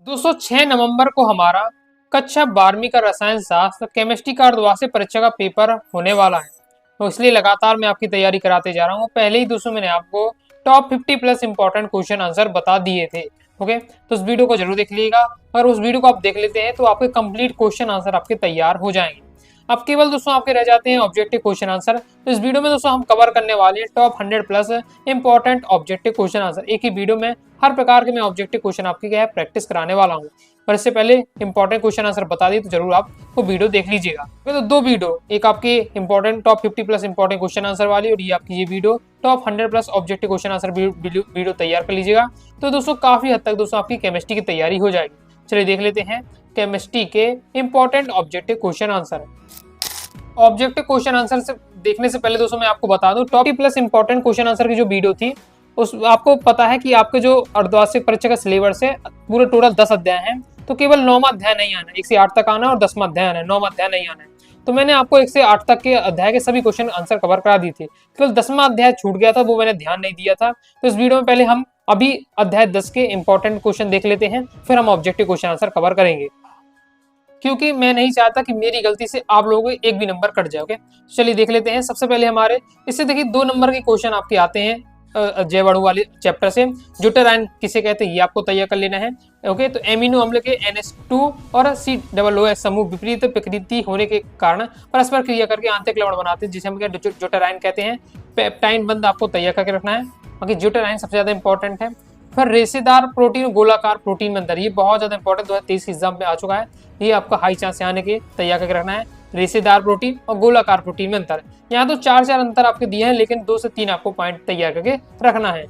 दोस्तों 6 नवंबर को हमारा कक्षा 12वीं का रसायन शास्त्र केमिस्ट्री का अर्धवार्षिक परीक्षा का पेपर होने वाला है। तो इसलिए लगातार मैं आपकी तैयारी कराते जा रहा हूँ। पहले ही दोस्तों मैंने आपको top 50 plus important question answer बता दिए थे। ओके, तो उस वीडियो को जरूर देख लीजिएगा। अगर उस वीडियो को आप देख लेते हैं तो आपके कंप्लीट क्वेश्चन आंसर आपके तैयार हो जाएंगे। अब केवल दोस्तों आपके रह जाते हैं ऑब्जेक्टिव क्वेश्चन आंसर। तो इस वीडियो में दोस्तों हम कवर करने वाले हैं top 100 plus important objective question answer. एक ही वीडियो में हर प्रकार के मैं ऑब्जेक्टिव क्वेश्चन आपकी क्या है प्रैक्टिस कराने वाला हूँ। पर इससे पहले इंपॉर्टेंट क्वेश्चन आंसर बता दी तो जरूर आप वो वीडियो देख लीजिएगा। तो दो वीडियो, एक आपकी important top 50 plus important question answer वाली और ये आपकी ये video top 100 plus objective question answer video तैयार कर लीजिएगा। तो दोस्तों काफी हद तक दोस्तों आपकी केमिस्ट्री की तैयारी हो जाएगी। चलिए देख लेते हैं केमिस्ट्री के important objective question answer. Objective question answer से देखने से पहले दोस्तों मैं आपको बता दूं top 50 plus important question answer की जो वीडियो थी उस आपको पता है कि आपके जो अर्धवार्षिक परीक्षा का सिलेबस है पूरे टोटल 10 अध्याय हैं। तो केवल 9वां अध्याय नहीं आना है, 1 से 8 तक आना है और 10वां अध्याय आना है, 9वां अध्याय नहीं आना है। तो मैंने आपको 1 से 8 तक के अध्याय के सभी क्वेश्चन आंसर कवर करा दिए थे। केवल 10वां अध्याय छूट गया था, वो मैंने ध्यान नहीं दिया था। तो इस वीडियो में पहले हम अभी अध्याय 10 के इंपॉर्टेंट क्वेश्चन देख लेते हैं, फिर हम ऑब्जेक्टिव क्वेश्चन आंसर कवर करेंगे, क्योंकि मैं नहीं चाहता कि मेरी गलती से आप लोगों को एक भी नंबर कट जाए। ओके, चलिए देख लेते हैं। सबसे पहले हमारे इससे देखिए 2 नंबर के क्वेश्चन आपके आते हैं जैव अणु वाले चैप्टर से। ज्यूटेराइन किसे कहते हैं ये आपको तैयार कर लेना है। ओके, तो एमिनो अम्ल के NH2 और COOH समूह विपरीत प्रकृति होने के कारण परस्पर क्रिया करके आंतरिक लवण बनाते हैं, जिसे हम ज्यूटेराइन कहते हैं। पेप्टाइन बंध आपको तैयार करके रखना है, बाकी ज्यूटेराइन सबसे ज्यादा इंपॉर्टेंट है। फिर रेशेदार प्रोटीन और गोलाकार प्रोटीन में अंतर, ये बहुत ज्यादा इंपॉर्टेंट 2023 एग्जाम में आ चुका है। ये आपका हाई चांस से आने के तैयार करके रखना है। रेशेदार प्रोटीन और गोलाकार प्रोटीन में अंतर, यहाँ तो 4 अंतर आपके दिए हैं, लेकिन 2 से 3 आपको पॉइंट तैयार करके रखना है।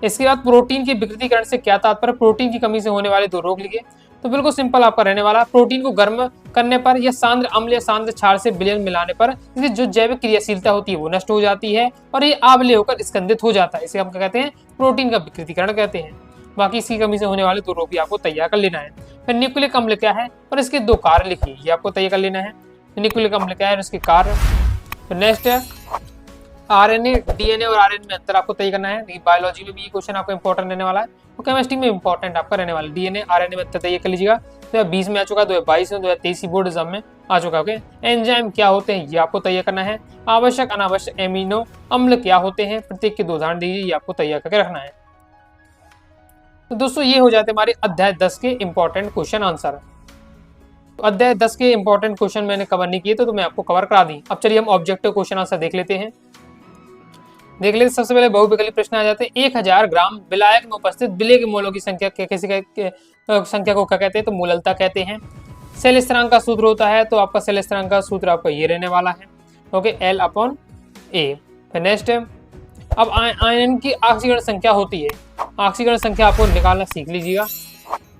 इसके बाद प्रोटीन के विकृतीकरण से क्या तात्पर्य, प्रोटीन की कमी से होने वाले 2 रोग लिखे। तो बिल्कुल सिंपल आपका रहने वाला, प्रोटीन को गर्म करने पर या सांद्र अम्ल या सांद्र क्षार से विलयन मिलाने पर इसकी जो जैविक क्रियाशीलता होती है वो नष्ट हो जाती है और ये आंवले होकर स्कंदित हो जाता है। इसे हम क्या कहते हैं, प्रोटीन का विकृतीकरण कहते हैं। बाकी इसकी कमी से होने वाले 2 रोग भी आपको तैयार कर लेना है। फिर न्यूक्लिक अम्ल क्या है और इसके 2 कार्य लिखिए, ये आपको तैयार कर लेना है। न्यूक्लिक अम्ल क्या है और इसके कार्य। तो नेक्स्ट है RNA, DNA और RNA में अंतर आपको तय करना है। बायोलॉजी में भी ये क्वेश्चन आपको इंपॉर्टेंट रहने वाला है और केमिस्ट्री में इंपॉर्टेंट आपका रहने वाला है। DNA RNA में अंतर तय कर लीजिएगा। 2020 में आ चुका है, 2022 में, 2023 बोर्ड एग्जाम में आ चुका है। ओके, एंजाइम क्या होते हैं ये आपको तैयार करना है। आवश्यक अनावश्यक एमिनो अम्ल क्या होते हैं, प्रत्येक के 2 उदाहरण दीजिए, ये आपको तैयार करके रखना है। तो दोस्तों ये हो जाते हैं हमारे अध्याय 10 के इंपॉर्टेंट क्वेश्चन आंसर। अध्याय 10 के इंपॉर्टेंट क्वेश्चन मैंने कवर नहीं किए तो मैं आपको कवर करा दी। अब चलिए हम ऑब्जेक्टिव क्वेश्चन आंसर देख लेते हैं। देख लेते सबसे पहले बहुविकल्पी प्रश्न आ जाते हैं। 1000 ग्राम विलायक में उपस्थित विलेय के मोलों की संख्या संख्या को क्या कहते हैं, तो मोललता कहते हैं। सेल स्थिरांक का सूत्र होता है, तो आपका सेल स्थिरांक का सूत्र आपका ये रहने वाला है। Okay, L/A। फिर नेक्स्ट अब आयन की ऑक्सीकरण संख्या होती है। ऑक्सीकरण संख्या आपको निकालना सीख लीजिएगा।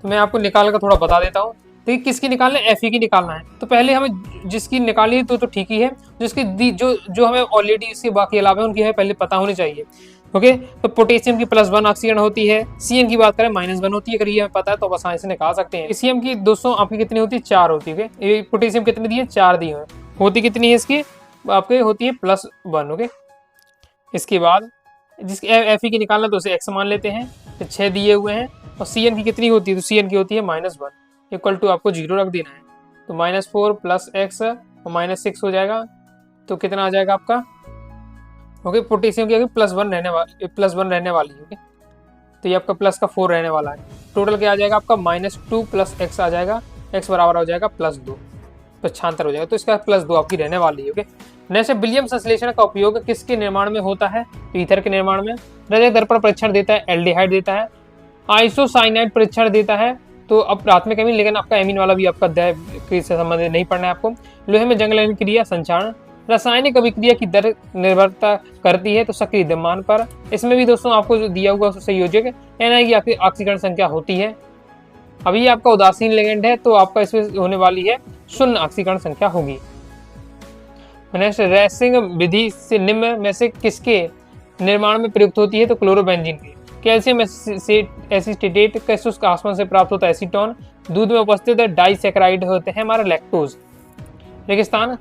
तो मैं आपको निकाल कर थोड़ा बता देता हूँ। देखिए किसकी निकालना है, Fe की निकालना है। तो पहले हमें जिसकी निकाली है तो ठीक ही है, जिसकी जो हमें ऑलरेडी इसके बाकी अलावा उनकी है पहले पता होनी चाहिए। ओके, तो पोटेशियम की +1 ऑक्सीकरण होती है। Cm की बात करें -1 होती है। अगर ये हमें पता है तो आसानी से निकाल सकते हैं। Cm की 200 आपकी कितनी होती है, 4 होती है। ये पोटेशियम कितनी दी है, 4 दी है। होती कितनी है इसकी, आपके होती है +1। ओके, इसके बाद जिसकी Fe की निकालना तो उसे x मान लेते हैं, तो 6 दिए हुए हैं। और Cn की कितनी होती है, तो Cn की होती है -1 इक्वल टू आपको 0 रख देना है। तो -4 + x और -6 हो जाएगा, तो कितना आ जाएगा आपका। ओके, पोटेशियम की +1 रहने वाली है। ओके, तो ये आपका प्लस का 4 रहने वाला है। टोटल क्या आ जाएगा आपका -2 + x आ जाएगा, x बराबर हो जाएगा +2, तो छांतर हो जाएगा। तो इसका +2 आपकी रहने वाली है। ओके, नेक्स्ट विलियम संश्लेषण का उपयोग किसके निर्माण में होता है, तो ईथर के निर्माण में। रजक दर्पण परीक्षण देता है, एल्डिहाइड देता है। आइसोसाइनाइड परीक्षण देता है, तो अब प्राथमिक एमीन, लेकिन आपका एमीन वाला भी आपका अध्याय से संबंधित नहीं पढ़ना है आपको। लोहे में जंग लगने क्रिया संचारण। रासायनिक अभिक्रिया की दर निर्भरता करती है तो सक्रिय द्रव्यमान पर। इसमें भी दोस्तों आपको जो दिया हुआ संयोजक Na की आपकी ऑक्सीकरण संख्या होती है। अभी आपका उदासीन लिगेंड है तो आपका इसमें होने वाली है 0 ऑक्सीकरण संख्या होगी। रेसिंग विधि से निम्न में से किसके निर्माण में प्रयुक्त होती है, तो क्लोरोबेंजीन की। कैल्शियम एसिटेट का शुष्क आसमान से प्राप्त होता है एसीटोन। दूध में उपस्थित डाइसैकेराइड होते हैं हमारा लैक्टोज। रेगिस्तान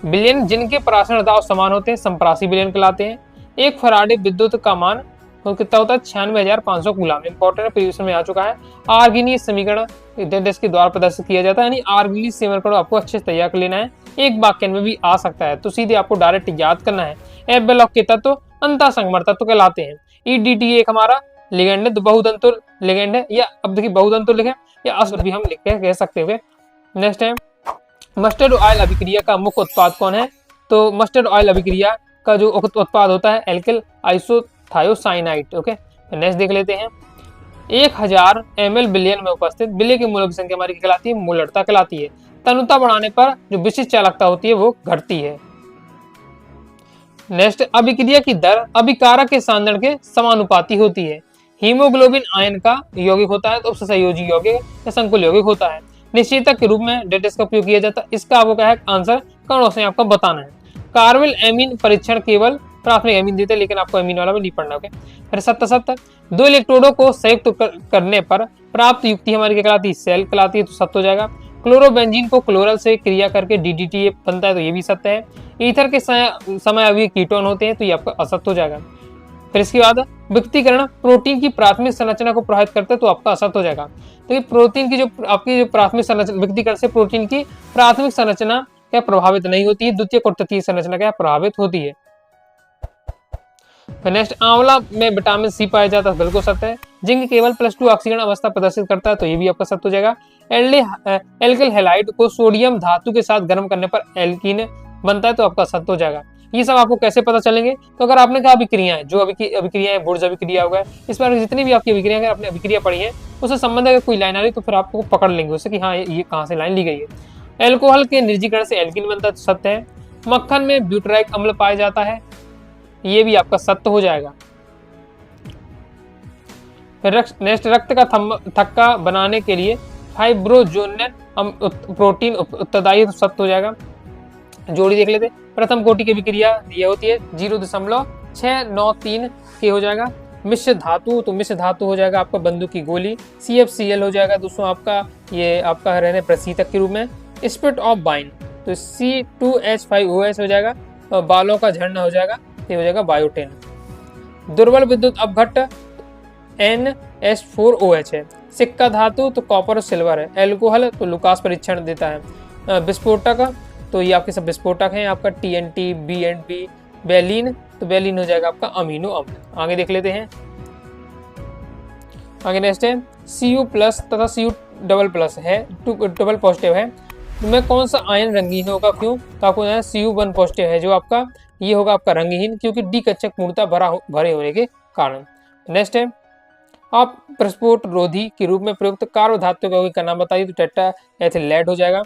विलयन जिनके परासरण दाब समान होते हैं संप्रासी विलयन कहलाते हैं। एक फराडे विद्युत का मान वो कितना होता है 96,500 कूलम। इंपॉर्टेंट है, प्रीवियस में आ चुका है। आर्गेनियस समीकरण के द्वारा प्रदर्शित किया जाता है, यानी आर्गेनियस समीकरण आपको अच्छे से तैयार कर लेना है, एक वाक्य में भी आ सकता है, तो सीधे आपको डायरेक्ट याद करना है। एफ ब्लॉक के तत्व अंतःसंगमर तत्व कहलाते हैं। ईडीटी एक हमारा लिगेंड है, तो बहुतंतुर लिगेंड है, या अब देखिए बहुतंतुर लिखे या अस्त भी हम लिख के कह सकते हैं। नेक्स्ट है मस्टर्ड ऑयल अभिक्रिया का मुख्य उत्पाद कौन है? तो मस्टर्ड ऑयल अभिक्रिया का जो उत्पाद होता है एल्किल आइसोथायोसाइनाइड। ओके, नेक्स्ट देख लेते हैं। 1000 ml बिलियन में उपस्थित विलय के मूलों की संख्या हमारी कहलाती है मोलरता कहलाती है। तनुता बढ़ाने पर जो विशिष्ट चालकता होती है वो घटती है। नेक्स्ट, अभिक्रिया की दर अभिकारक के सांद्रण के समानुपाती होती है। हीमोग्लोबिन आयन का यौगिक होता है तो उपसंयोजी यौगिक या संकुल यौगिक होता है। निश्चेतक के रूप में डेटेस का उपयोग किया जाता है। इसका आपको क्या है आंसर कौन से आपको बताना है। कार्बिल एमीन परीक्षण केवल प्राथमिक एमीन देते हैं, लेकिन आपको एमीन वाला में नहीं पढ़ना। ओके, फिर 77 दो इलेक्ट्रोडों को संयुक्त करने पर प्राप्त युक्ति हमारी क्या कहलाती है? सेल कहलाती है, तो सत्य हो जाएगा। क्लोरोबेंजीन को क्लोरल से क्रिया करके DDTA बनता है, तो ये भी सत्य है। ईथर के समय अवयवी कीटोन होते हैं, तो ये आपका असत्य हो जाएगा। फिर इसके बाद विक्तीकरण प्रोटीन की प्राथमिक संरचना को प्रभावित करता है, तो आपका असत्य हो जाएगा। तो ये प्रोटीन की जो आपकी जो प्राथमिक संरचना विक्तीकरण से प्रोटीन की प्राथमिक संरचना क्या प्रभावित नहीं होती है, द्वितीयक और तृतीय संरचना क्या प्रभावित होती है। नेक्स्ट, आंवला में विटामिन सी पाया जाता है, बिल्कुल सत्य है। जिंक केवल +2 ऑक्सीकरण अवस्था प्रदर्शित करता है, तो ये भी आपका सत्य हो जाएगा। एल्किल हैलाइड को सोडियम धातु के साथ गर्म करने पर एल्कीन बनता है, तो आपका सत्य हो जाएगा। ये सब आपको कैसे पता चलेंगे? तो अगर आपने कहा अभिक्रियाएं, जो अभिक्रियाएं बुर्ज अभिक्रिया हो गया, इस बार जितनी भी आपकी अभिक्रिया अगर आपने अभिक्रिया पढ़ी है उससे संबंध अगर कोई लाइन आ रही तो फिर आपको पकड़ लेंगे उससे कि हाँ ये कहाँ से लाइन ली गई है। एल्कोहल के निर्जीकरण से एल्कीन बनता है, तो सत्य है। मक्खन में ब्यूटराइक अम्ल पाया जाता है, ये भी आपका सत्य हो जाएगा। नेक्स्ट, रक्त का थक्का बनाने के लिए फाइब्रोजोनिन प्रोटीन उत्तरदायी, तो सत्य हो जाएगा। जोड़ी देख लेते। प्रथम कोटि की अभिक्रिया ये होती है 0.693 के हो जाएगा। मिश्र धातु, तो मिश्र धातु हो जाएगा आपका बंदूक की गोली। CFCl हो जाएगा दोस्तों आपका ये आपका रहने प्रशीतक के रूप में। स्पिट ऑफ बाइन, तो C2H5OH हो जाएगा। बालों का झड़ना हो जाएगा, ये हो जाएगा बायोटेन। दुर्बल विद्युत अपघट्ट NH4OH है। सिक्का धातु तो कॉपर और सिल्वर है। एल्कोहल तो लुकास परीक्षण देता है। विस्फोटक तो ये आपके सब विस्फोटक हैं आपका TNT, BNB। बेलिन तो बेलिन हो जाएगा आपका अमीनो अम्ल। आगे देख लेते हैं। आगे नेक्स्ट है Cu+ तथा Cu++ है, डबल पॉजिटिव है। में कौन सा आयन रंगीन होगा, क्यों? तो आपको Cu1 पॉजिटिव है, जो आपका ये होगा आपका रंगहीन, क्योंकि डी कक्षक पूर्णतः भरे होने के कारण। नेक्स्ट है आप प्रस्फोट रोधी के रूप में प्रयुक्त कार्बन धातु यौगिक का नाम बताइए, तो टेट्रा एथिलेट हो जाएगा।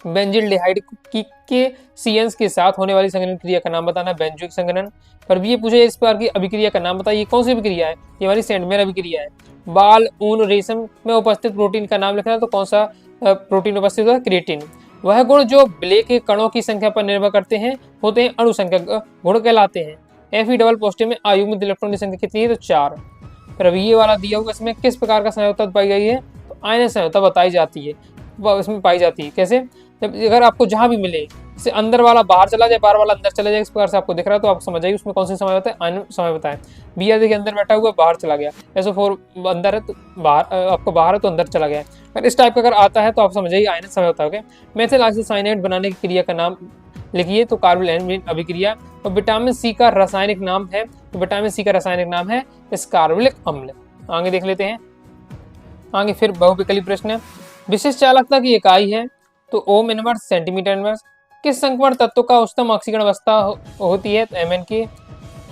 बेंजिल्डिहाइड के CNs के साथ होने वाली संघनन क्रिया का नाम बताना, बेंजोइक संघनन। पर भी ये पूछे इस प्रकार की अभिक्रिया का नाम बताइए, कौन सी अभिक्रिया है? ये हमारी सेंडमेयर अभिक्रिया है। बाल, ऊन, रेशम में उपस्थित प्रोटीन का नाम लिखना है, तो कौन सा प्रोटीन उपस्थित होता है? क्रिएटिन। वह गुण जो विलय के कणों की संख्या पर निर्भर करते हैं होते हैं अणुसंख्यक गुण कहलाते हैं। Fe डबल पॉजिटिव में अयुग्मित इलेक्ट्रॉन की संख्या कितनी है? तो 4। फिर अभी ये वाला दिया हुआ, इसमें किस प्रकार का संयोजकता पाई गई है? तो आयन संयोजकता बताई जाती है, इसमें पाई जाती है। कैसे? जब अगर आपको जहां भी मिले, जैसे अंदर वाला बाहर चला जाए, बाहर वाला अंदर चला जाए, इस प्रकार से आपको दिख रहा है, तो आप समझ जाइए उसमें कौन सा समय होता है, आयन समय होता है। BR देखिए अंदर बैठा हुआ बाहर चला गया, SO4 अंदर है तो बाहर आपको बाहर है तो अंदर चला गया। अगर इस टाइप का अगर आता है तो आप समझ जाइए आयन समय होता है। मेथिल आइसोसाइनेट बनाने की क्रिया का नाम लिखिए, तो कार्बोनिल एमिन अभिक्रिया। और विटामिन सी का रासायनिक नाम है, तो विटामिन सी का रासायनिक नाम है स्कार्बोलिक अम्ल। आगे देख लेते हैं। आगे फिर बहुविकल्पी प्रश्न है। विशिष्ट चालकता की इकाई है, तो ओम इनवर्स, सेंटीमीटर इनवर्स। किस संक्रमण तत्व का उच्चतम ऑक्सीकरण अवस्था होती है? तो Mn की।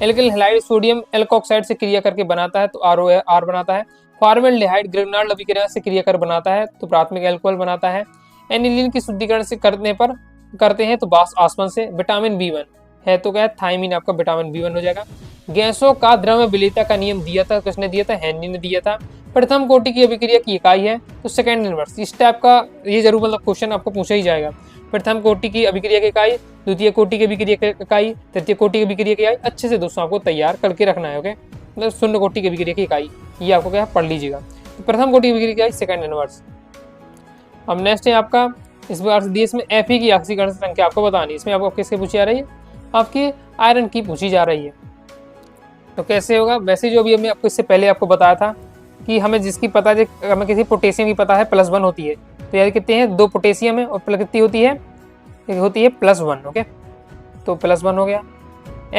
एल्किल हैलाइड सोडियम एल्कोक्साइड से क्रिया करके बनाता है, तो ROR बनाता है। फॉर्मेल्डिहाइड ग्रिग्नार्ड अभिक्रिया से क्रिया कर बनाता है, तो प्राथमिक एल्कोहल बनाता है। एनिलीन की शुद्धिकरण से करते हैं, तो बास आसमान से। विटामिन B1 है, तो क्या है? थायमिन आपका विटामिन B1 हो जाएगा। गैसों का द्रव्य विलीयता का नियम दिया था, किसने दिया था? हेनरी ने दिया था। प्रथम कोटि की अभिक्रिया की इकाई है, तो सेकंड इनवर्स। इस टाइप का ये जरूर मतलब क्वेश्चन आपको पूछा ही जाएगा। प्रथम कोटि की अभिक्रिया की इकाई, द्वितीय कोटि की अभिक्रिया की इकाई, तृतीय कोटि की अभिक्रिया की इकाई। अच्छे से दोस्तों आपको तैयार करके रखना है। ओके, मतलब शून्य कोटि की अभिक्रिया की इकाई, ये आपको क्या पढ़ लीजिएगा। तो प्रथम कोटि की अभिक्रिया की इकाई, सेकंड इनवर्स। अब नेक्स्ट है आपका इस बार से इसमें Fe की ऑक्सीकरण संख्या आपको बतानी। इसमें आपको किसकी पूछी जा रही है? आपकी आयरन की पूछी जा रही है। तो कैसे होगा, वैसे जो अभी हमने आपको इससे पहले आपको बताया था कि हमें जिसकी पता है, हमें किसी पोटेशियम की पता है +1 होती है, तो यार कितने हैं, 2 पोटेशियम है और कितनी होती है, +1। ओके, तो +1 हो गया।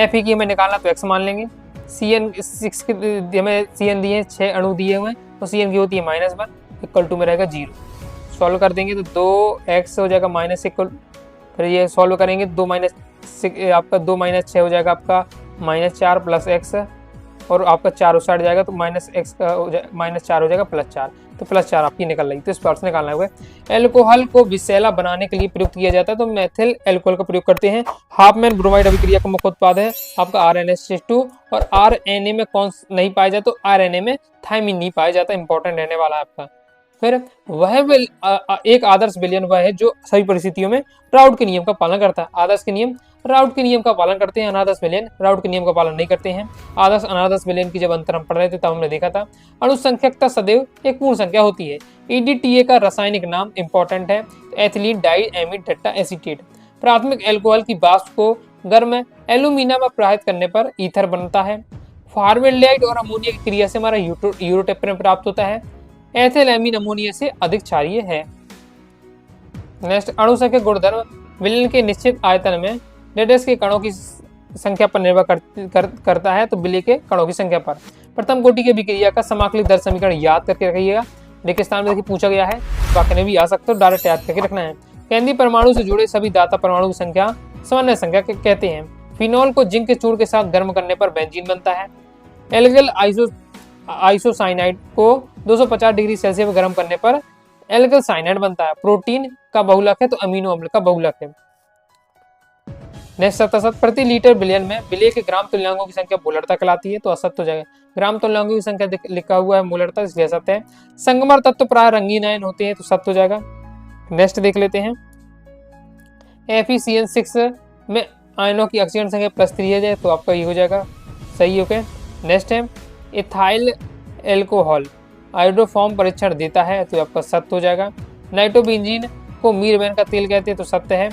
Fe की हमें निकालना तो x मान लेंगे। Cn 6 के हमें Cn दिए 6 अणु दिए हुए हैं, तो Cn की होती है -1 इक्वल टू में रहेगा 0। सॉल्व कर देंगे तो 2x हो जाएगा -1, फिर ये सॉल्व करेंगे 2 -6 आपका 2 - 6 हो जाएगा आपका -4 + x, और आपका 4 उस साइड जाएगा तो -x का -4 हो जाएगा +4, तो +4 आपकी निकल रही। तो इस पार्ट से निकालना हुआ। एल्कोहल को विषैला बनाने के लिए प्रयुक्त किया जाता है तो मेथिल एल्कोहल का प्रयोग करते हैं। हाफमैन ब्रोमाइड अभिक्रिया का मुख्य उत्पाद है आपका RnH2, और RNA में कौन नहीं पाया जाता, तो RNA में थायमिन नहीं पाया जाता, इंपॉर्टेंट रहने वाला है आपका। फिर एक आदर्श विलयन वह है जो सभी परिस्थितियों में राउट के नियम का पालन करता है। आदर्श के नियम राउट के नियम का पालन करते हैं, अनादर्श विलयन राउट के नियम का पालन नहीं करते हैं। आदर्श अनादर्श विलयन की जब अंतर हम पढ़ रहे थे तब हमने देखा था अणुसंख्यकता सदैव एक पूर्ण संख्या होती है। EDTA का रासायनिक नाम इंपॉर्टेंट है, ethylene di amide tetra acetate. प्राथमिक एल्कोहल की वाष्प को गर्म एल्यूमिना में प्रवाहित करने पर ईथर बनता है। फॉर्मेल्डिहाइड और अमोनिया की क्रिया से हमारा यूरोटेप्रिन प्राप्त होता है। एथिलेमीन अमोनिया से अधिक क्षारीय है। नेक्स्ट, अणुसंख्यक गुणधर्म विलयन के निश्चित आयतन में रेडियस के कणों की संख्या पर निर्भर करता है, तो विलय के कणों की संख्या पर। प्रथम कोटि की अभिक्रिया का समाकलित दर समीकरण याद करके रखिएगा, रेगिस्तान में देखिए पूछा गया है, बाकी ने भी आ सकते हो, डायरेक्ट याद करके रखना है। केंद्रीय परमाणु से जुड़े सभी दाता परमाणु की संख्या सामान्य संख्या कहते हैं। फिनॉल को जिंक के चूर्ण के साथ गर्म करने पर बेंजीन बनता है। एल्गल आइसोसाइनाइड को 250 डिग्री सेल्सियस गर्म करने पर एल्गल साइनाइड बनता है। प्रोटीन का बहुलक है तो अमीनो अम्ल का बहुलक है। नेक्स्ट, 77 प्रति लीटर विलयन में विलय के ग्राम तुल्यांकों की संख्या मोलरता कहलाती है, तो असत्य हो जाएगा। ग्राम तुल्यांकों की संख्या लिखा हुआ है मोलरता, इसलिए असत्य है। संगमर तत्व प्राय रंगीन आयन होते हैं, तो सत्य हो जाएगा। नेक्स्ट देख लेते हैं, FeCN6 में आयनों की ऑक्सीजन संख्या +3 है, तो आपका ये हो जाएगा सही। ओके, नेक्स्ट है इथाइल एल्कोहल आयोडोफॉर्म परीक्षण देता है, तो आपका सत्य हो जाएगा। नाइट्रोबेंजीन को मीरबैन का तेल कहते हैं, तो सत्य है।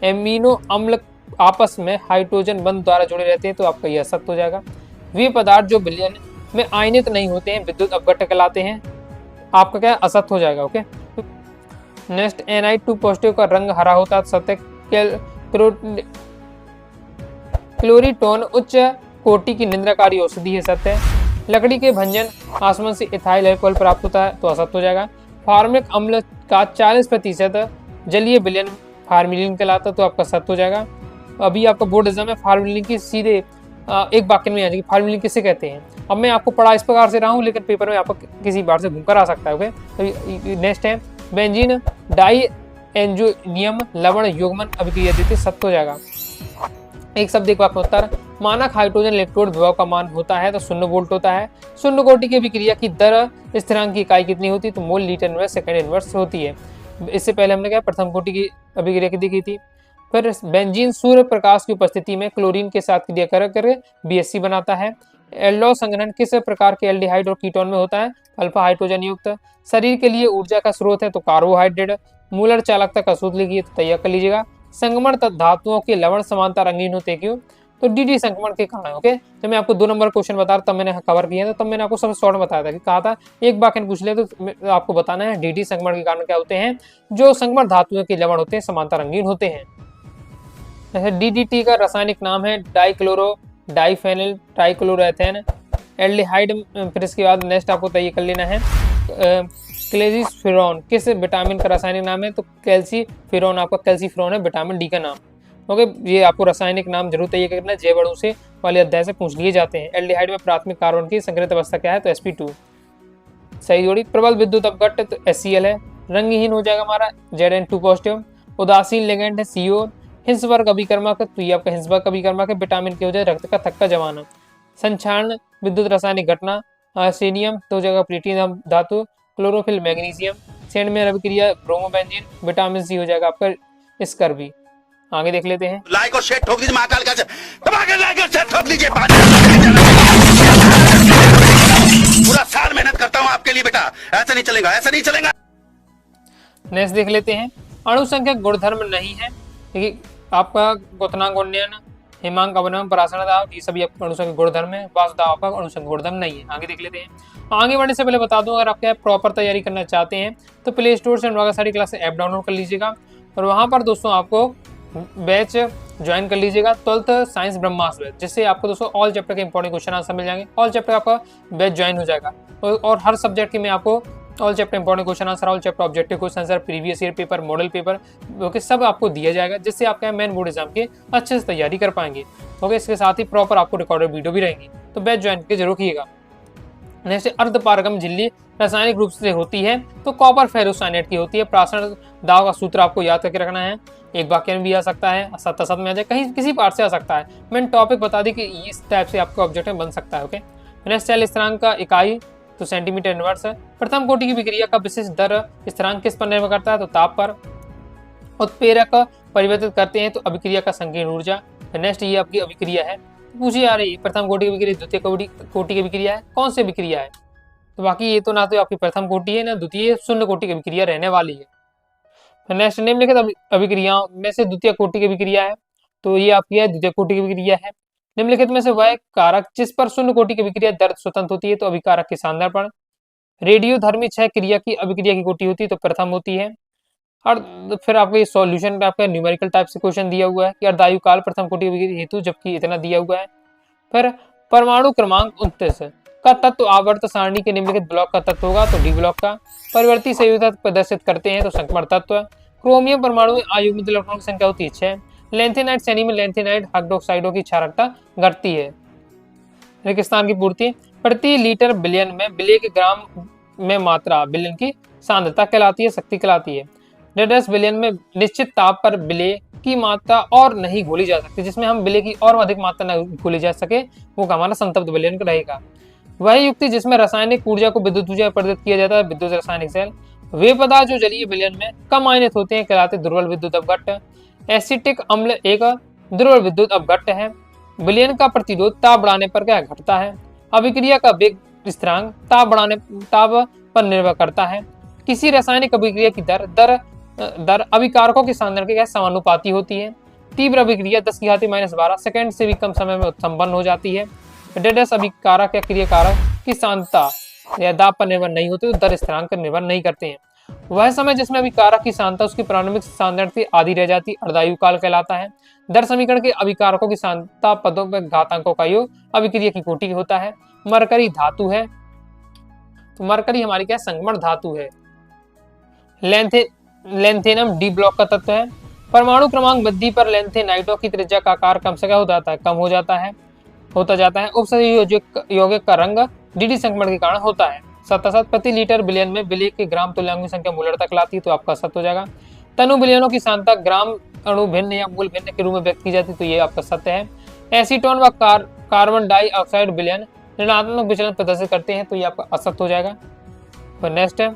एमिनो अम्ल आपस में हाइड्रोजन बंध द्वारा जुड़े रहते हैं, तो आपका यह सत्य हो जाएगा। वे पदार्थ जो विलयन में आयनित नहीं होते हैं विद्युत अपघट्य कहलाते हैं, आपका क्या असत्य हो जाएगा। ओके, नेक्स्ट, Ni2 पॉजिटिव का रंग हरा होता है, सत्य। क्लोरीटोन उच्च कोटि की निंद्राकारी औषधि है, सत्य। लकड़ी के भंजन आसमन से इथाइल अल्कोहल प्राप्त होता है, तो असत्य हो जाएगा। फार्मिक अम्ल का 40% जलीय विलयन फार्मिलिन कहलाता, तो आपका सत्य हो जाएगा। अभी आपका बोर्ड एग्जाम में फार्मिलिन की सीधे एक वाक्य में आ जाएगी, फार्मिलिन किसे कहते हैं। अब मैं आपको पढ़ा इस प्रकार से रहा हूँ, लेकिन पेपर में आपको किसी बार से घूमकर आ सकता है। ओके, तो नेक्स्ट है बेंजीन डाई एंजोनियम लवण युग्मन अभिक्रिया देते, सत्य हो जाएगा। एक शब्द एक वाक्य उत्तर, मानक हाइड्रोजन इलेक्ट्रोड विभव का मान होता है तो 0 वोल्ट होता है। शून्य कोटि की अभिक्रिया की दर स्थिरांक की इकाई कितनी होती है, तो mole litre inverse second inverse होती है। इससे पहले हमने क्या प्रथम कोटि की अभिक्रिया की देखी थी। फिर बेंजीन सूर्य प्रकाश की उपस्थिति में क्लोरीन के साथ क्रिया करके BSC बनाता है। एल्डोल संघनन किस प्रकार के एल्डिहाइड और कीटोन में होता है, अल्फा हाइड्रोजन युक्त। शरीर के लिए ऊर्जा का स्रोत है तो कार्बोहाइड्रेट। मूलर चालकता का सूत्र लिखिए, तो तैयार कर लीजिएगा। संक्रमण धातुओं के लवण समानता रंगीन होते क्यों, तो DD संक्रमण के कारण। ओके, जब मैं आपको 2 नंबर क्वेश्चन बता रहा तब मैंने कवर किया था, तब मैंने आपको सबसे शॉर्ट में बताया था कि कहा था एक बार पूछ ले तो आपको बताना है DD संक्रमण के कारण क्या होते हैं, जो संक्रमण धातुओं के लवण होते हैं समानता रंगीन होते हैं। जैसे DDT का रासायनिक नाम है डाइक्लोरो डाइफेनिल ट्राइक्लोरोएथेन एल्डिहाइड। फिर इसके बाद नेक्स्ट आपको तय कर लेना है क्लेजिस्फेरॉन किस विटामिन का रासायनिक नाम है, तो कैल्सीफेरॉन आपका कैल्सीफेरॉन है विटामिन D का नाम। ओके, ये आपको रासायनिक नाम जरूर तय करना है, जैव अणु से वाले अध्याय से पूछ लिए जाते हैं। एल्डिहाइड में प्राथमिक कार्बन की संकरित अवस्था क्या है, तो sp2 सही जोड़ी। प्रबल विद्युत अपघट्य तो HCl है। रंगहीन हो जाएगा हमारा Zn2 पॉजिटिव। उदासीन लिगेंड है CO। हिंसवर्ग अभिकर्मक, तो ये आपका हिंसवर्ग अभिकर्मक है। विटामिन के हो जाए रक्त का थक्का जमाना। संक्षारण विद्युत रासायनिक घटना आर्सेनियम, तो हो जाएगा प्लेटिनम धातु। Chlorophyll magnesium. सेंडमेयर अभिक्रिया ब्रोमोबेंजीन। विटामिन C हो जाएगा आपका स्कर्वी। आगे देख लेते हैं। लाइक और शेयर ठोक दीजिए, महाकाल का दबा के लाइक और शेयर ठोक दीजिए। पूरा साल मेहनत करता हूँ आपके लिए बेटा, ऐसा नहीं चलेगा, ऐसा नहीं चलेगा। नेक्स्ट देख लेते हैं। अणुसंख्यक गुणधर्म नहीं है, देखिए आपका क्वथनांक उन्नयन हेमांग, अवनम, पराशर दाव, ये सभी आपके अणुसंख्यक गुणधर्म है। वासुदाव आपका अणुसंख्यक गुणधर्म नहीं है। आगे देख लेते हैं। आगे बढ़ने से पहले बता दूं, अगर आप क्या प्रॉपर तैयारी करना चाहते हैं तो प्ले स्टोर से अनुराग सारी क्लास ऐप डाउनलोड कर लीजिएगा और वहां पर दोस्तों आपको बैच ज्वाइन कर लीजिएगा 12th साइंस ब्रह्मास्त्र बैच, जिससे आपको दोस्तों ऑल चैप्टर के इंपॉर्टेंट क्वेश्चन आंसर मिल जाएंगे। ऑल चैप्टर आपका बैच ज्वाइन हो जाएगा और हर सब्जेक्ट की मैं आपको all chapter important question answer, all chapter objective question answer, previous year paper, model paper, okay, सब आपको दिया जाएगा, जिससे आपका मेन बोर्ड एग्जाम की अच्छे से तैयारी कर पाएंगे। ओके, इसके साथ ही प्रॉपर आपको रिकॉर्डेड वीडियो भी रहेंगी, तो बैच ज्वाइन के जरूर कीजिएगा। नेक्स्ट, अर्धपारगम झिल्ली रासायनिक रूप से होती है तो कॉपर फेरोसाइनेट की होती है। प्रासरण दाव का सूत्र आपको याद करके रखना है, एक वाक्य में भी आ सकता है, सत्ता सत में आ जाए, कहीं किसी पार्ट से आ सकता है। मैंने टॉपिक बता दी कि इस टाइप से आपका ऑब्जेक्ट में बन सकता है। ओके, नेक्स्ट, सेल स्थिरांक का इकाई तो सेंटीमीटर इनवर्स है। प्रथम कोटि की विक्रिया का विशिष्ट दर स्थिरांक किस पर निर्भर करता है तो ताप पर। उत्प्रेरक परिवर्तित करते हैं तो अभिक्रिया का संकीर्ण ऊर्जा। नेक्स्ट, ये आपकी अभिक्रिया है, पूछी आ रही है प्रथम कोटि की विक्रिया द्वितीय कोटि की विक्रिया है, कौन सी विक्रिया है? तो बाकी ये तो ना तो आपकी प्रथम कोटि है ना द्वितीय शून्य कोटि की विक्रिया रहने वाली है। नेक्स्ट, निम्नलिखित अभिक्रियाओं में से द्वितीय कोटि की विक्रिया है तो ये आपकी है द्वितीय कोटि की विक्रिया है। निम्नलिखित में से वह कारक जिस पर शून्य कोटि की विक्रिया दर स्वतंत्र होती है तो अभिकारक के सांद्रण। रेडियोधर्मी क्षय क्रिया की अभिक्रिया की कोटि होती है तो प्रथम होती है। और फिर आपको ये सॉल्यूशन आपका न्यूमेरिकल टाइप से क्वेश्चन दिया हुआ है कि अर्धायु काल प्रथम कोटि की विक्रिया हेतु, जबकि इतना दिया हुआ है। फिर परमाणु क्रमांक 29 का तत्व आवर्त सारणी के निम्नलिखित ब्लॉक का तत्व होगा तो डी ब्लॉक का। परिवर्ती संयोजकता प्रदर्शित करते हैं तो संक्रमण तत्व। क्रोमियम परमाणु में अयुग्मित इलेक्ट्रॉन की संख्या होती है 6। लेंथेनाइट श्रेणी में लेंथेनाइट हाइड्रोक्साइडों की क्षारकता घटती है। रेगिस्तान की पूर्ति, प्रति लीटर बिलियन में विलेय के ग्राम में मात्रा बिलियन की सांद्रता कहलाती है, शक्ति कहलाती है। 10 बिलियन में निश्चित ताप पर विलेय की मात्रा और नहीं घोली जा सकती, जिसमें हम विलेय की और अधिक मात्रा न घोली जा सके वो हमारा संतप्त विलयन रहेगा। वह युक्ति जिसमें रासायनिक ऊर्जा को विद्युत ऊर्जा में परिवर्तित किया जाता है, विद्युत रासायनिक सेल। वे पदार्थ जो जलीय विलयन में कम आयनित होते हैं कहलाते दुर्बल विद्युत अपघट्ट। एसिटिक अम्ल एक दुर्बल विद्युत अपघट्ट है। विलयन का प्रतिरोध ताप बढ़ाने पर क्या घटता है। अभिक्रिया का वेग स्थिरांक ताप पर निर्भर करता है। किसी रासायनिक अभिक्रिया की दर अभिकारकों के सांद्रण के समानुपाती होती है। तीव्र अभिक्रिया 10⁻⁻12 सेकंड से भी कम समय में संपन्न हो जाती है। डेडस अभिकारक या क्रियाकारक की सांद्रता या दाब पर निर्भर नहीं होते तो दर स्थिरांक पर निर्भर नहीं करते हैं। वह समय जिसमें अभिकारक की सांद्रता उसकी प्रारंभिक सांद्रण से आधी रह जाती अर्धायु काल कहलाता है। दर समीकरण के अभिकारकों की सांद्रता पदों में घातांकों का योग अभिक्रिया की कोटि होता है। मरकरी धातु है तो मरकरी हमारी क्या संक्रमण धातु है। लेंथेनम डी ब्लॉक का तत्व है। परमाणु क्रमांक वृद्धि पर लेंथेनाइटों की त्रिज्या का आकार कम से कम होता जाता है। उपसंयोजक यौगिक का रंग डीडी संक्रमण के कारण होता है। 7 प्रति लीटर बिलियन में विलेय के ग्राम तुल्यांकों की संख्या मूलतः कहलाती है तो आपका सत्य हो जाएगा। तनु बिलियनों की सांद्रता ग्राम अणु भिन्न या मूल भिन्न के रूप में व्यक्त की जाती है तो ये आपका सत्य है। एसीटोन व कार्बन डाइऑक्साइड विलयन ऋणात्मक विचलन प्रदर्शित करते हैं तो ये आपका असत्य हो जाएगा। तो नेक्स्ट है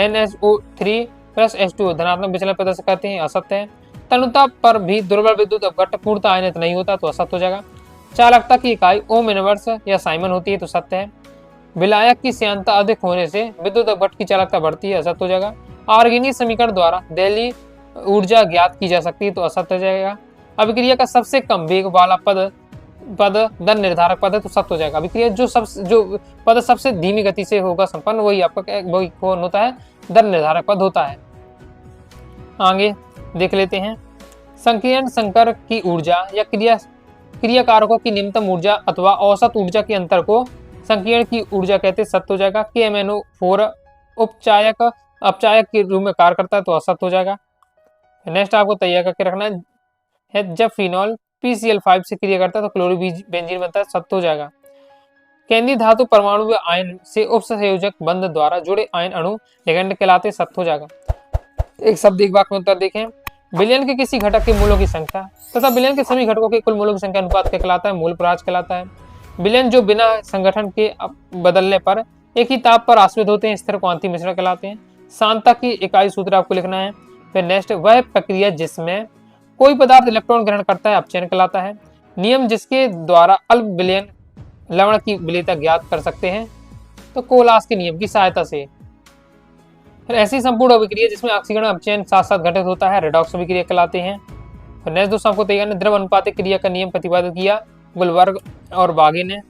NSO3 + H2O धनात्मक विचलन प्रदर्शित करते हैं, असत्य है। तनुता पर भी दुर्बल विद्युत अपघट्ट पूर्णतः आयनित नहीं होता तो असत्य हो जाएगा। चालकता की इकाई ओम इनवर्स या साइमन होती है तो सत्य है। विलायक की श्यानता अधिक होने से विद्युत अपघट्ट की चालकता बढ़ती है, असत्य हो जाएगा। आर्गेनिक समीकरण द्वारा दैलीय ऊर्जा ज्ञात की जा सकती है तो असत्य हो जाएगा। अभिक्रिया का सबसे कम वेग वाला पद दर निर्धारक पद है तो सत्य हो जाएगा। अभिक्रिया जो पद सबसे धीमी गति से होगा संपन्न वही आपका वही कौन होता है, दर निर्धारक पद होता है। आगे देख लेते हैं। संकीर्ण संकर की ऊर्जा या क्रियाकारकों की निम्नतम ऊर्जा अथवा औसत ऊर्जा के अंतर को संकीर्ण की ऊर्जा कहते सत्य हो जाएगा। KMnO4 अपचायक के रूप में कार्य करता है तो असत्य हो जाएगा। नेक्स्ट आपको तैयार करके रखना है, जब फिनॉल PCl5 से क्रिया करता है तो क्लोरोबेंजीन बनता है, सत्य हो जाएगा। केंद्रीय धातु परमाणु व आयन से उपसंयोजक बंध द्वारा जुड़े आयन अणु लिगेंड कहलाते, सत्य हो जाएगा। एक शब्द एक वाक्य में उत्तर देखें। विलयन के किसी घटक के मूलों की संख्या तथा विलयन के सभी घटकों के कुल मूलों की संख्या अनुपात क्या कहलाता है, मूल पराज कहलाता है। विलयन जो बिना संगठन के बदलने पर एक ही ताप पर आश्रित होते हैं स्थिर क्वांति मिश्रण कहलाते हैं। सांद्रता की इकाई सूत्र आपको लिखना है। फिर नेक्स्ट, वह प्रक्रिया जिसमें कोई पदार्थ इलेक्ट्रॉन ग्रहण करता है अपचयन कहलाता है। नियम जिसके द्वारा अल्प विलयन लवण की विलेयता ज्ञात कर सकते हैं तो कोलास के नियम की सहायता से। फिर ऐसी संपूर्ण अभिक्रिया जिसमें ऑक्सीकरण अपचयन साथ साथ घटित होता है रेडॉक्स अभिक्रिया कहलाते हैं। फिर नेक्स्ट दोस्तों आपको तैयार ने द्रव अनुपातिक क्रिया का नियम प्रतिपादित किया गुलबर्ग और बागे ने।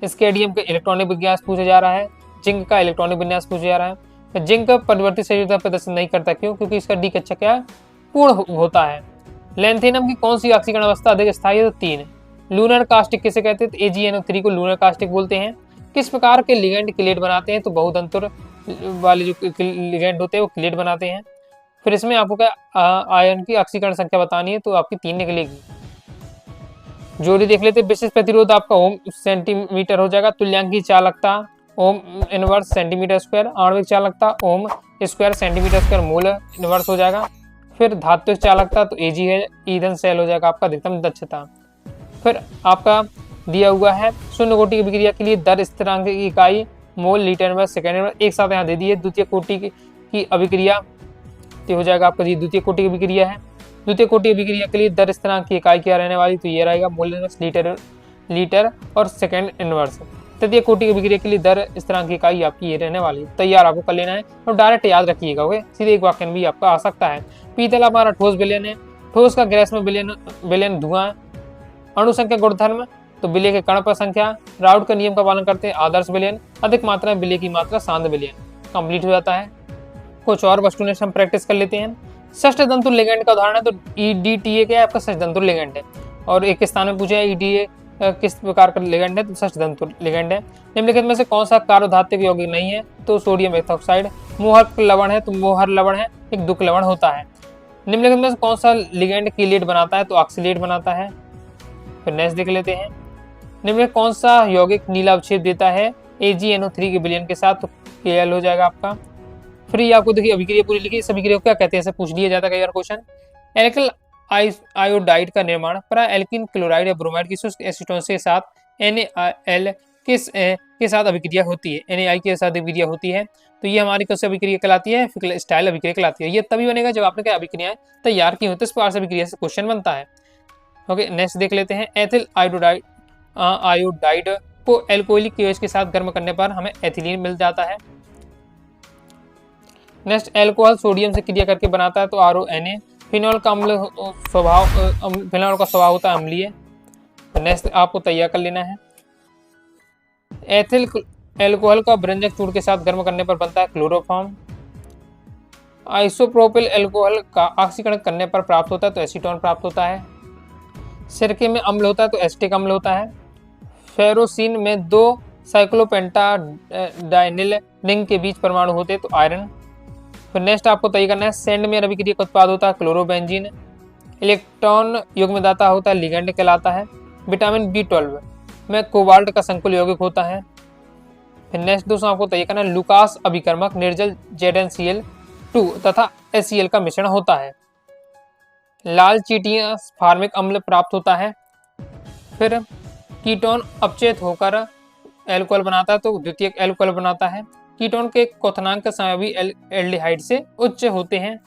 स्केडियम का इलेक्ट्रॉनिक विन्यास पूछा जा रहा है। जिंक का इलेक्ट्रॉनिक विन्यास पूछा जा रहा है। तो जिंक परिवर्ती संयोजकता प्रदर्शन नहीं करता, क्यों? क्योंकि इसका डी कक्षा क्या पूर्ण होता है। लैंथेनम की कौन सी ऑक्सीकरण अवस्था अधिक स्थायी है? तो 3। लूनर कास्टिक किसे कहते हैं? तो AgNO3 को लूनर कास्टिक बोलते हैं। किस प्रकार के लिगेंड क्लेट बनाते हैं? तो बहुतंतुर वाले जो लिगेंड होते हैं वो क्लेट बनाते हैं। फिर इसमें आपको क्या आयन की ऑक्सीकरण संख्या बतानी है, तो आपकी 3 निकलेगी। जोड़ी देख लेते हैं। विशिष्ट प्रतिरोध आपका ओम सेंटीमीटर हो जाएगा। तुल्यांकी चालकता ओम इनवर्स सेंटीमीटर स्क्वायर। आणविक चालकता ohm square centimetre square mole inverse हो जाएगा। फिर धात्विक चालकता तो Ag है, ईंधन सेल हो जाएगा आपका अधिकतम दक्षता। फिर आपका दिया हुआ है शून्य कोटि की अभिक्रिया के लिए दर स्थिरांक की इकाई मोल लीटर में सेकेंड में, एक साथ यहाँ दे दी है। द्वितीय कोटि की अभिक्रिया तो हो जाएगा आपका जी द्वितीय कोटि की अभिक्रिया है। द्वितीय कोटि अभिक्रिया के लिए दर स्थिरांक की इकाई क्या रहने वाली? तो ये रहेगा मोल इनवर्स लीटर और सेकेंड इनवर्स। तृतीय कोटि की अभिक्रिया के लिए दर स्थिरांक की इकाई आपकी ये रहने वाली। तैयार आपको कर लेना है और डायरेक्ट याद रखिएगा। ओके, सीधे एक वाक्य भी आपका आ सकता है। पीतल हमारा ठोस विलयन है। ठोस का गैस में विलयन धुआं। अणु संख्या गुणधर्म तो विलय के कण पर संख्या। राउट का नियम का पालन करते हैं। आदर्श विलयन अधिक मात्रा में विलय की मात्रा सांद्र विलयन। कंप्लीट हो जाता है। कुछ और वस्तुनिष्ठ हम प्रैक्टिस कर लेते हैं। षष्ठदंतु लिगेंड का उदाहरण है तो EDTA क्या है? आपका षष्ठदंतु लिगेंड है। और एक स्थान में पूछा है EDA किस प्रकार का लिगेंड है? तो षष्ठदंतु लिगेंड है। निम्नलिखित में से कौन सा कार्बोधात्विक यौगिक नहीं है? तो सोडियम एथॉक्साइड। मोहर लवण है तो मोहर लवण है, एक दुक लवण होता है। निम्नलिखित में से कौन सा लिगेंड कीलेट बनाता है? तो ऑक्सीलेट बनाता है। फिर नेक्स्ट देख लेते हैं। निम्नलिखित कौन सा यौगिक नीला अवक्षेप देता है AgNO3 के विलयन के साथ? तो Kl हो जाएगा आपका। फिर ये आपको देखिए अभिक्रिया पूरी लिखी। इस अभिक्रिया को क्या कहते हैं? ऐसे पूछ लिया जाता है कई बार क्वेश्चन। एल्किल आयोडाइड का निर्माण para एल्किन क्लोराइड या ब्रोमाइड की शुष्क एसीटोन के साथ NaL के साथ अभिक्रिया होती है। NaI के साथ अभिक्रिया होती है। तो ये हमारी कौन सी अभिक्रिया कहलाती है? फिकल स्टाइल अभिक्रिया कहलाती है। ये तभी बनेगा जब आपने क्या अभिक्रियाएं तैयार की होती है। इस प्रकार से अभिक्रिया से क्वेश्चन बनता है। ओके, नेक्स्ट देख लेते हैं। एथिल आयोडाइड को एल्कोहलिक केओएच के साथ गर्म करने पर हमें एथिलीन मिल जाता है। नेक्स्ट, एल्कोहल सोडियम से क्रिया करके बनाता है तो RONA। फिनॉल का स्वभाव होता है अम्लीय। नेक्स्ट आपको तैयार कर लेना है। एथिल एल्कोहल का व्यंजक चूर्ण के साथ गर्म करने पर बनता है क्लोरोफॉर्म। आइसोप्रोपिल एल्कोहल का ऑक्सीकरण करने पर प्राप्त होता है तो एसीटोन प्राप्त होता है। सिरके में अम्ल होता है तो एसिटिक अम्ल होता है। फेरोसिन में 2 साइक्लोपेंटाडाइनिल रिंग के बीच परमाणु होते हैं तो आयरन। फिर नेक्स्ट आपको तय करना है। सैंड में अभिक्रिया का उत्पाद होता है क्लोरोबेंजीन। इलेक्ट्रॉन युग्मदाता होता है लिगेंड कहलाता है। विटामिन B12 में कोबाल्ट का संकुल यौगिक होता है। फिर नेक्स्ट दोस्तों आपको तय करना है। लुकास अभिकर्मक निर्जल ZnCl2 तथा HCl का मिश्रण होता है। लाल चींटियां फार्मिक अम्ल प्राप्त होता है। फिर कीटोन अपचेत होकर एल्कोहल बनाता है तो द्वितीयक एल्कोहल बनाता है। कीटोन के क्वथनांक समावी एल्डिहाइड से उच्च होते हैं।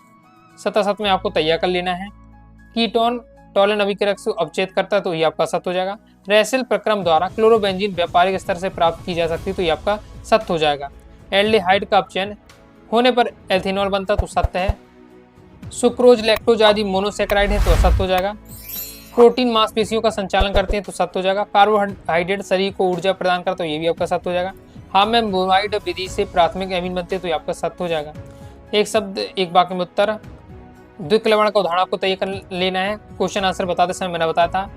77 में आपको तैयार कर लेना है। कीटोन टॉलन अभिकारक से अपचेत करता है तो ये आपका सत्य हो जाएगा। रेसेल प्रक्रम द्वारा क्लोरोबेंजीन व्यापारिक स्तर से प्राप्त की जा सकती है तो ये आपका सत्य हो जाएगा। एल्डिहाइड का अपचयन होने पर एथेनॉल बनता तो सत्य है। सुक्रोज लैक्टोज आदि मोनोसेक्राइड है तो असत्य हो जाएगा। प्रोटीन मांसपेशियों का संचालन करते हैं तो सत्य हो जाएगा। कार्बोहाइड्रेट शरीर को ऊर्जा प्रदान करता तो ये भी आपका सत्य हो जाएगा। हामेबोमाइड विधि से प्राथमिक एमीन बनते हैं तो ये आपका सत्य हो जाएगा। एक शब्द एक वाक्य में उत्तर। द्विक लवण का उदाहरण आपको तैयार कर लेना है। क्वेश्चन आंसर बताते समय मैंने बताया था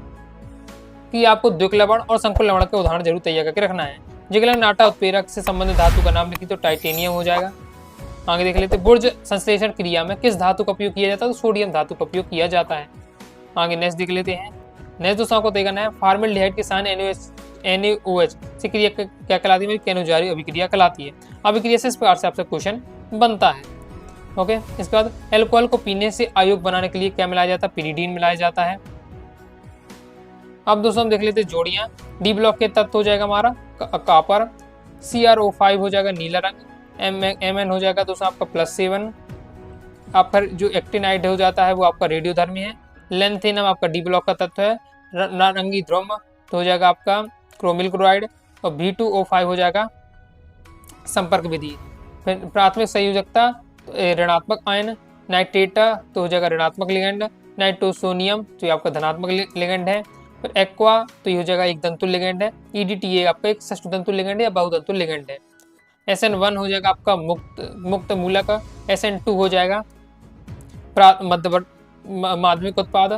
कि आपको द्विक लवण और संकुल लवण के उदाहरण जरूर तैयार करके रखना है। जिगलन नाटा उत्प्रेरक से संबंधित धातु का नाम लिखी तो टाइटेनियम हो जाएगा। आगे देख लेते। बुर्ज संश्लेषण क्रिया में किस धातु का उपयोग किया जाता है? तो सोडियम धातु का उपयोग किया जाता है। आगे नेक्स्ट देख लेते हैं। नेक्स्ट दोस्तों आपको तय करना है। फार्मेल्डिहाइड के साथ NaOH से क्रिया क्या कहलाती है? केनोजारी अभिक्रिया कहलाती है। अभिक्रिया से इस प्रकार से आपसे क्वेश्चन बनता है। ओके, इसके बाद एल्कोहल को पीने से अयोग्य बनाने के लिए क्या मिलाया जाता है? पिरिडीन मिलाया जाता है। अब दोस्तों हम देख लेते हैं जोड़ियां। डी ब्लॉक के तत्व हो जाएगा हमारा कॉपर। CrO5 हो जाएगा नीला रंग। Mn हो जाएगा दोस्तों आपका +7। आप फिर जो एक्टिनाइड हो जाता है वो आपका रेडियोधर्मी है। लेंथेनम आपका डी ब्लॉक का तत्व है। नारंगी ध्रुव तो हो जाएगा आपका क्रोमिल क्लोराइड। और B2O5 हो जाएगा संपर्क विधि। फिर प्राथमिक संयोजकता ऋणात्मक आयन। नाइट्रेटा तो हो जाएगा ऋणात्मक लिगेंड। नाइट्रोसोनियम तो ये आपका धनात्मक लिगेंड है। फिर एक्वा तो ये हो जाएगा एक दंतुल लिगेंड है। ईडीटी ये आपका एक षष्ठदंतुल लिगेंड है या बहुदंतुल लिगेंड है। SN1 हो जाएगा आपका मुक्त मूलक। SN2 हो जाएगा माध्यमिक उत्पाद।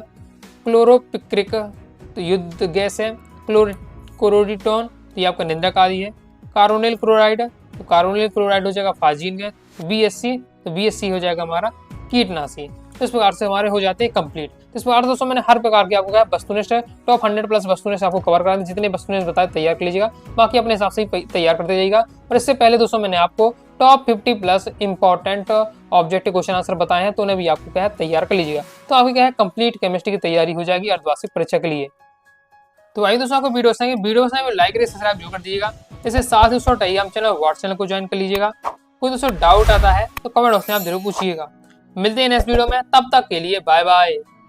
क्लोरोपिक्रिक तो युद्ध गैस है। क्लोरोडिटोन तो ये आपका निंद्रक आदि है। कार्बोनिल क्लोराइड तो कार्बोनिल क्लोराइड हो जाएगा फाजीन गैस। BSC तो BSC हो जाएगा हमारा कीटनाशी। तो इस प्रकार से हमारे हो जाते हैं कंप्लीट। तो इस प्रकार दोस्तों मैंने हर प्रकार की आपको कहा वस्तुनिष्ठ टॉप 100 प्लस वस्तुनिष्ठ आपको कवर करा, जितने वस्तुनिष्ठ बताए तैयार कर लीजिएगा, बाकी अपने हिसाब से ही तैयार करते जाइएगा। और इससे पहले दोस्तों मैंने आपको top 50 plus important objective question answer बताए हैं, तो उन्हें भी आपको क्या है तैयार कर लीजिएगा। तो आपकी क्या है कंप्लीट केमिस्ट्री की तैयारी हो जाएगी अर्धवार्षिक परीक्षा के लिए। तो आइए दोस्तों आपको वीडियो पसंद लाइक करिए, सब्सक्राइब जरूर कर दीजिएगा। इसके साथ ही दोस्तों टेलीग्राम चैनल व्हाट्सएप चैनल को ज्वाइन कर लीजिएगा। कोई दोस्तों डाउट आता है तो कमेंट बॉक्स में आप जरूर पूछिएगा। मिलते हैं नेक्स्ट वीडियो में, तब तक के लिए बाय बाय।